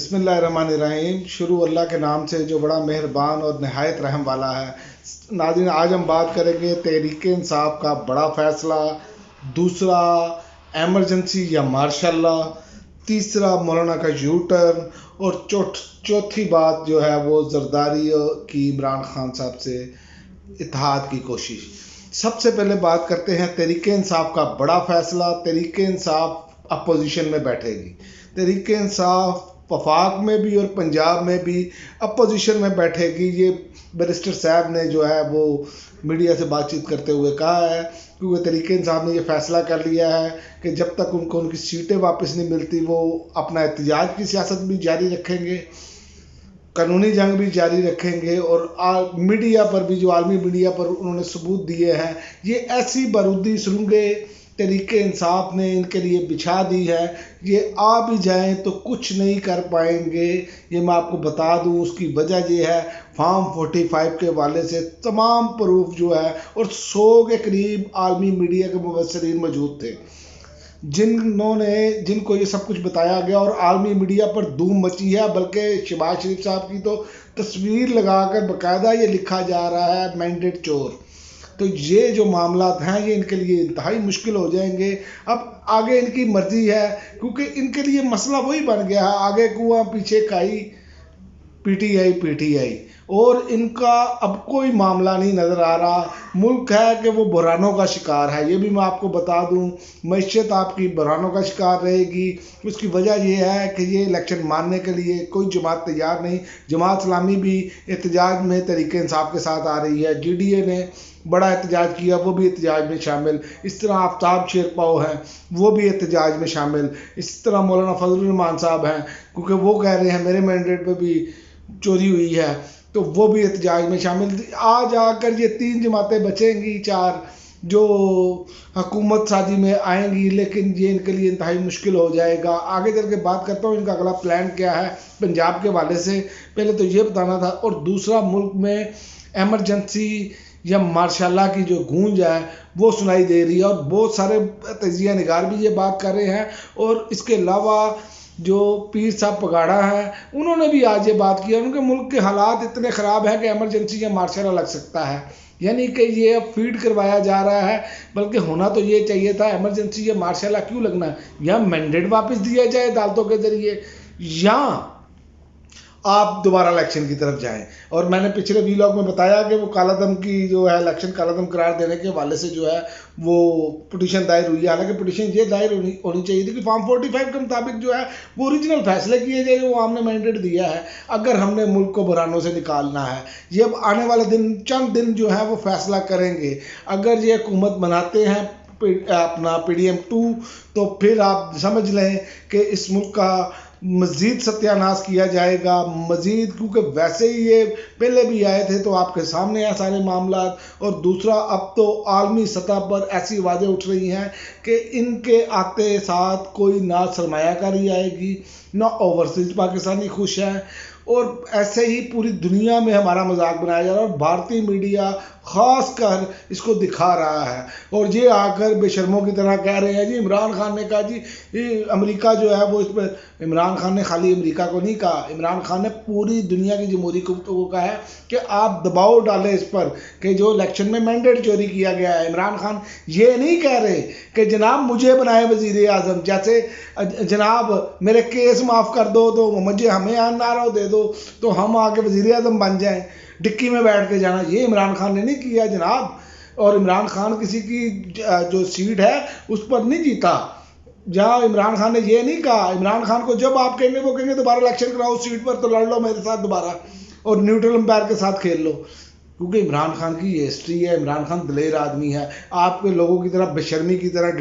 बिस्मिल्लाहिर्रहमानिर्रहीम। शुरू अल्लाह के नाम से जो बड़ा मेहरबान और नहायत रहम वाला है। नाज़रीन, आज हम बात करेंगे तहरीक इंसाफ का बड़ा फैसला, दूसरा एमरजेंसी या मार्शल लॉ, तीसरा मौलाना का यू टर्न और चौथी बात जो है वो जरदारी की इमरान खान साहब से इत्तेहाद की कोशिश। सबसे पहले बात करते हैं तहरीक इंसाफ का बड़ा फैसला। तहरीक इंसाफ अपोजिशन में बैठेगी। तहरीक इंसाफ वफाक में भी और पंजाब में भी अपोजिशन में बैठेगी। ये बैरिस्टर साहब ने जो है वो मीडिया से बातचीत करते हुए कहा है, क्योंकि तहरीक इंसाफ ने ये फैसला कर लिया है कि जब तक उनको उनकी सीटें वापस नहीं मिलती वो अपना एहतजाज की सियासत भी जारी रखेंगे, कानूनी जंग भी जारी रखेंगे और मीडिया पर भी, जो आलमी मीडिया पर उन्होंने सबूत दिए हैं, ये ऐसी बारूदी सुरंगें तहरीक इंसाफ ने इनके लिए बिछा दी है, ये आ भी जाएं तो कुछ नहीं कर पाएंगे। ये मैं आपको बता दूं, उसकी वजह ये है फॉर्म 45 के हवाले से तमाम प्रूफ जो है, और 100 के करीब आलमी मीडिया के मुबसरीन मौजूद थे जिनको ये सब कुछ बताया गया और आलमी मीडिया पर धूम मची है। बल्कि शहबाज शरीफ साहब की तो तस्वीर लगाकर बाकायदा ये लिखा जा रहा है मैंडेट चोर। तो ये जो मामलात हैं ये इनके लिए इंतहाई मुश्किल हो जाएंगे। अब आगे इनकी मर्जी है, क्योंकि इनके लिए मसला वही बन गया है, आगे कुआं पीछे खाई, पीटीआई और इनका अब कोई मामला नहीं नज़र आ रहा। मुल्क है कि वो बहरानों का शिकार है, ये भी मैं आपको बता दूं। मईशत आपकी बहरानों का शिकार रहेगी। उसकी वजह ये है कि ये इलेक्शन मानने के लिए कोई जमात तैयार नहीं। जमात इस्लामी भी एहतजाज में तहरीक इंसाफ के साथ आ रही है। GDA ने बड़ा एहतजाज किया, वो भी एहतजाज में शामिल। इस तरह आफ्ताब शेरपाओ हैं, वो भी एहतजाज में शामिल। इस तरह मौलाना फजलुर रहमान साहब हैं, क्योंकि वो कह रहे हैं मेरे मैंडेट पे भी चोरी हुई है, तो वो भी एहतजाज में शामिल। आज आकर ये 3 जमातें बचेंगी, 4 जो हुकूमत साजी में आएंगी, लेकिन ये इनके लिए इंतहाई मुश्किल हो जाएगा। आगे चल के बात करता हूँ इनका अगला प्लान क्या है पंजाब के हवाले से। पहले तो ये बताना था। और दूसरा, मुल्क में एमरजेंसी या मार्शल लॉ की जो गूंज है वो सुनाई दे रही है, और बहुत सारे तजिया निगार भी ये बात कर रहे हैं। और इसके अलावा जो पीर साहब पगाड़ा हैं, उन्होंने भी आज ये बात की है। उनके मुल्क के हालात इतने ख़राब हैं कि एमरजेंसी या मार्शल लॉ लग सकता है। यानी कि ये अब फीड करवाया जा रहा है, बल्कि होना तो ये चाहिए था एमरजेंसी या मार्शल लॉ क्यों लगना, या मैंडेट वापस दिया जाए अदालतों के ज़रिए, या आप दोबारा इलेक्शन की तरफ जाएं। और मैंने पिछले वीलॉग में बताया कि वो कालादम की जो है इलेक्शन कालादम करार देने के हवाले से जो है वो पिटीशन दायर हुई है। हालांकि पिटीशन ये दायर होनी चाहिए थी कि फॉर्म 45 के मुताबिक जो है वो ओरिजिनल फैसले किए जाए, वो हमने मैंडेट दिया है अगर हमने मुल्क को बहरानों से निकालना है। ये अब आने वाले दिन, चंद दिन जो है वो फैसला करेंगे। अगर ये हुकूमत बनाते हैं अपना PDM2, तो फिर आप समझ लें कि इस मुल्क का मज़ीद सत्यानाश किया जाएगा मज़ीद, क्योंकि वैसे ही ये पहले भी आए थे तो आपके सामने हैं सारे मामला। और दूसरा, अब तो आलमी सतह पर ऐसी आवाज़ें उठ रही हैं कि इनके आते साथ कोई ना सरमायाकारी आएगी, ना ओवरसीज पाकिस्तानी खुश है, और ऐसे ही पूरी दुनिया में हमारा मजाक बनाया जा रहा है। और भारतीय मीडिया ख़ास कर इसको दिखा रहा है, और ये आकर बेशर्मों की तरह कह रहे हैं जी इमरान खान ने कहा, जी अमेरिका जो है वो इस पर। इमरान खान ने खाली अमेरिका को नहीं कहा, इमरान खान ने पूरी दुनिया की जमहूरी हुकूमत को कहा है कि आप दबाव डालें इस पर कि जो इलेक्शन में मैंडेट चोरी किया गया है। इमरान खान ये नहीं कह रहे कि जनाब मुझे बनाए वज़ीर आज़म, जैसे जनाब मेरे केस माफ़ कर दो तो मुझे हमें नारा दे दो तो हम आके वज़ीर आज़म बन जाएं, डिक्की में बैठ के जाना। ये इमरान खान ने नहीं किया जनाब। और इमरान खान किसी की जो सीट है उस पर नहीं जीता, जहाँ इमरान खान ने ये नहीं कहा। इमरान खान को जब आप कहेंगे वो कहेंगे दोबारा इलेक्शन कराओ उस सीट पर, तो लड़ लो मेरे साथ दोबारा और न्यूट्रल अंपायर के साथ खेल लो, क्योंकि इमरान खान की ये हिस्ट्री है। इमरान खान दलेर आदमी है। आपके लोगों की तरह बेशर्मी की तरह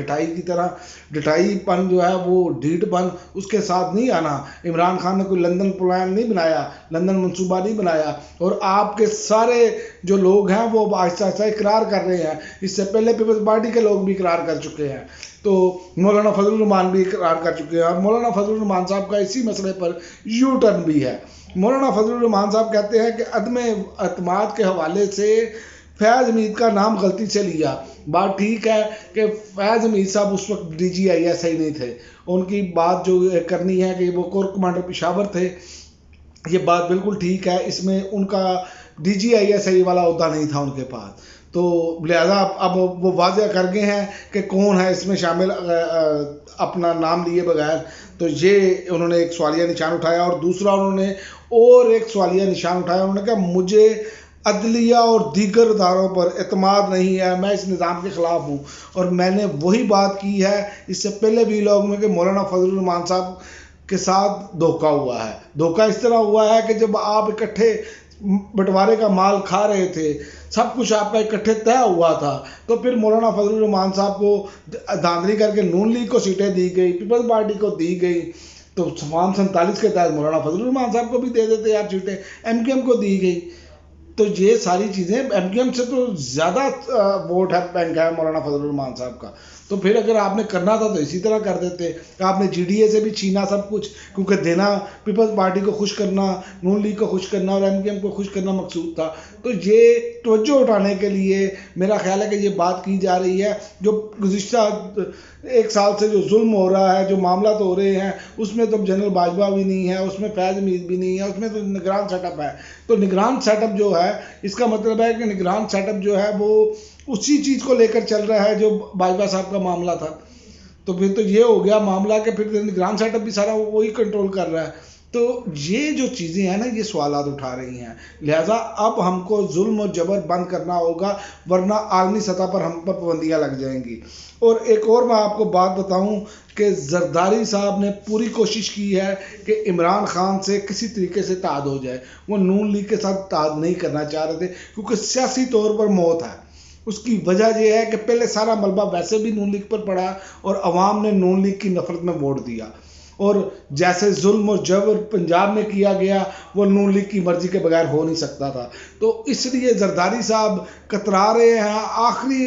डिटाईपन जो है वो ढीठपन उसके साथ नहीं आना। इमरान खान ने कोई लंदन प्लान नहीं बनाया, लंदन मंसूबा नहीं बनाया, और आपके सारे जो लोग हैं वो आहिस्ता आहिस्ता इकरार कर रहे हैं। इससे पहले पीपल्स पार्टी के लोग भी इकरार कर चुके हैं, तो मौलाना फजलुर रहमान भी इकरार कर चुके हैं। और मौलाना फजलुर रहमान साहब का इसी मसले पर यू टर्न भी है। मौलाना फजलुर रहमान साहब कहते हैं कि अदम एतमाद के हवाले से फैज़ हमीद का नाम गलती से लिया। बात ठीक है कि फैज़ हमीद साहब उस वक्त DGISI नहीं थे, उनकी बात जो करनी है कि वो कोर कमांडर पेशावर थे, ये बात बिल्कुल ठीक है। इसमें उनका DGISI वाला उहदा नहीं था उनके पास, तो लिहाजा अब वो वाज़ह कर गए हैं कि कौन है इसमें शामिल अपना नाम लिए बगैर। तो ये उन्होंने एक सवालिया निशान उठाया, और दूसरा उन्होंने और एक सवालिया निशान उठाया। उन्होंने कहा मुझे अदलिया और दीगर इदारों पर एतमाद नहीं है, मैं इस निज़ाम के ख़िलाफ़ हूँ। और मैंने वही बात की है इससे पहले भी लोग में कि मौलाना फजलुर रहमान साहब के साथ धोखा हुआ है। धोखा इस तरह हुआ है कि जब आप इकट्ठे बंटवारे का माल खा रहे थे, सब कुछ आपका इकट्ठे तय हुआ था, तो फिर मौलाना फजलुर रहमान साहब को धांधली करके नून लीग को सीटें दी गई, पीपल्स पार्टी को दी गई, तो फॉर्म 47 के तहत मौलाना फजलुर रहमान साहब को भी दे देते यार सीटें, MQM को दी गई। तो ये सारी चीज़ें, MQM से तो ज़्यादा वोट है बैंक है मौलाना फजलुर रहमान साहब का। तो फिर अगर आपने करना था तो इसी तरह कर देते। आपने GDA से भी छीना सब कुछ, क्योंकि देना पीपल्स पार्टी को खुश करना, नून लीग को खुश करना और MQM को खुश करना मकसूद था। तो ये तवज्जो उठाने के लिए मेरा ख्याल है कि ये बात की जा रही है। जो गुज़िश्ता 1 साल से जो जुल्म हो रहा है, जो मामला तो हो रहे हैं, उसमें तो जनरल बाजवा भी नहीं है, उसमें फैज़ हमीद भी नहीं है, उसमें तो निगरान सेटअप है। तो निगरान सेटअप जो है, इसका मतलब है कि निगरान सेटअप जो है वो उसी चीज़ को लेकर चल रहा है जो बाजवा साहब का मामला था। तो फिर तो ये हो गया मामला कि फिर निगरान सेटअप भी सारा वही कंट्रोल कर रहा है। तो ये जो चीज़ें हैं ना, ये सवालात उठा रही हैं। लिहाजा अब हमको जुल्म और जबर बंद करना होगा, वरना आलमी सतह पर हम पर पाबंदियाँ लग जाएंगी। और एक और मैं आपको बात बताऊं कि जरदारी साहब ने पूरी कोशिश की है कि इमरान खान से किसी तरीके से इत्तेहाद हो जाए। वो नून लीग के साथ इत्तेहाद नहीं करना चाह रहे थे, क्योंकि सियासी तौर पर मौत है। उसकी वजह यह है कि पहले सारा मलबा वैसे भी नून लीग पर पड़ा, और अवाम ने नून लीग की नफरत में वोट दिया। और जैसे जुल्म और जबर पंजाब में किया गया, वो नून लीग की मर्जी के बगैर हो नहीं सकता था। तो इसलिए जरदारी साहब कतरा रहे हैं, आखिरी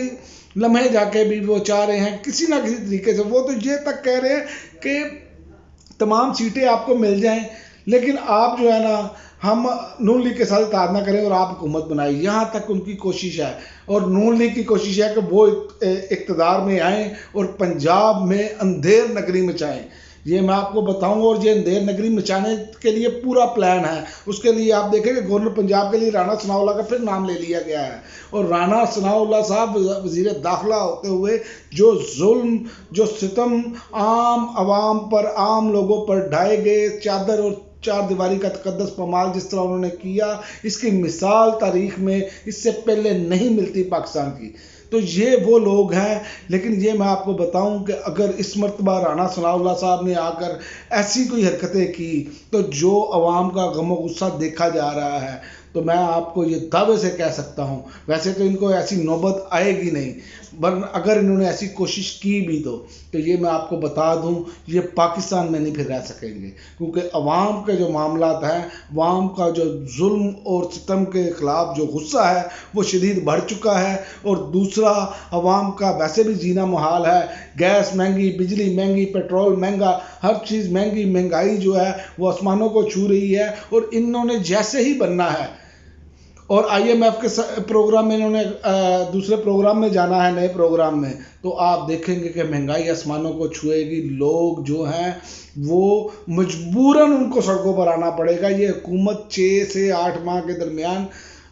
लम्हे जाके भी वो चाह रहे हैं किसी ना किसी तरीके से। वो तो ये तक कह रहे हैं कि तमाम सीटें आपको मिल जाएं, लेकिन आप जो है ना, हम नून लीग के साथ इत्तेहाद ना करें और आप हुकूमत बनाई। यहाँ तक उनकी कोशिश है। और नून लीग की कोशिश है कि वो इक़्तिदार में आएँ और पंजाब में अंधेर नगरी मचाएँ। ये मैं आपको बताऊं, और ये अंधेर नगरी मचाने के लिए पूरा प्लान है। उसके लिए आप देखें कि गवर्नर पंजाब के लिए राणा सनाउल्लाह का फिर नाम ले लिया गया है। और राणा सनाउल्लाह साहब वज़ीर दाखिला होते हुए जो जुल्म, जो सितम आम आवाम पर, आम लोगों पर ढाए गए, चादर और चार दीवारी का तकद्दस पमाल जिस तरह उन्होंने किया, इसकी मिसाल तारीख में इससे पहले नहीं मिलती पाकिस्तान की। तो ये वो लोग हैं। लेकिन ये मैं आपको बताऊं कि अगर इस मरतबा राणा सनाउल्लाह साहब ने आकर ऐसी कोई हरकतें की, तो जो अवाम का गम व गुस्सा देखा जा रहा है, तो मैं आपको ये दावे से कह सकता हूँ, वैसे तो इनको ऐसी नौबत आएगी नहीं, वरना अगर इन्होंने ऐसी कोशिश की भी तो ये मैं आपको बता दूं, ये पाकिस्तान में नहीं फिर रह सकेंगे। क्योंकि अवाम के जो मामलात हैं, अवाम का जो जुल्म और सितम के ख़िलाफ़ जो गुस्सा है वो शदीद बढ़ चुका है। और दूसरा, अवाम का वैसे भी जीना मुहाल है। गैस महंगी, बिजली महंगी, पेट्रोल महंगा, हर चीज़ महंगी। महंगाई जो है वो आसमानों को छू रही है। और इन्होंने जैसे ही बनना है, और IMF के प्रोग्राम में इन्होंने दूसरे प्रोग्राम में जाना है, नए प्रोग्राम में, तो आप देखेंगे कि महंगाई आसमानों को छुएगी। लोग जो हैं वो मजबूरन उनको सड़कों पर आना पड़ेगा। ये हुकूमत 6 से 8 माह के दरमियान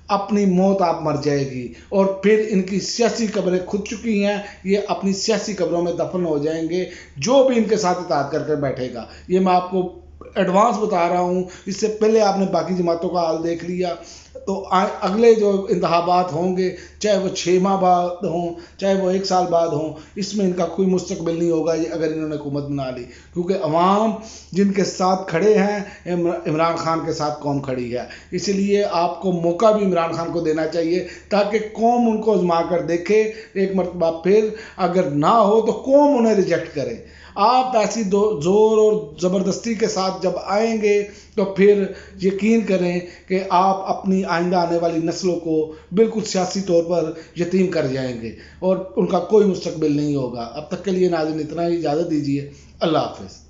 अपनी मौत आप मर जाएगी। और फिर इनकी सियासी कब्रें खुद चुकी हैं, ये अपनी सियासी कब्रों में दफन हो जाएंगे, जो भी इनके साथ इत्तेहाद करके बैठेगा। ये मैं आपको एडवांस बता रहा हूँ। इससे पहले आपने बाकी जमातों का हाल देख लिया। तो अगले जो इंतखाबात होंगे, चाहे वो 6 माह बाद हों, चाहे वो 1 साल बाद हों, इसमें इनका कोई मुस्तकबिल नहीं होगा अगर इन्होंने हुकूमत बना ली। क्योंकि अवाम जिनके साथ खड़े हैं, इमरान खान के साथ कौम खड़ी है। इसलिए आपको मौका भी इमरान खान को देना चाहिए, ताकि कौम उनको आजमा कर देखे एक मरतबा। फिर अगर ना हो तो कौम उन्हें रिजेक्ट करे। आप ऐसी ज़ोर और ज़बरदस्ती के साथ जब आएंगे, तो फिर यकीन करें कि आप अपनी आइंदा आने वाली नस्लों को बिल्कुल सियासी तौर पर यतीम कर जाएंगे, और उनका कोई मुस्तकबिल नहीं होगा। अब तक के लिए नाज़रीन इतना ही, इजाज़त दीजिए। अल्लाह हाफ़िज़।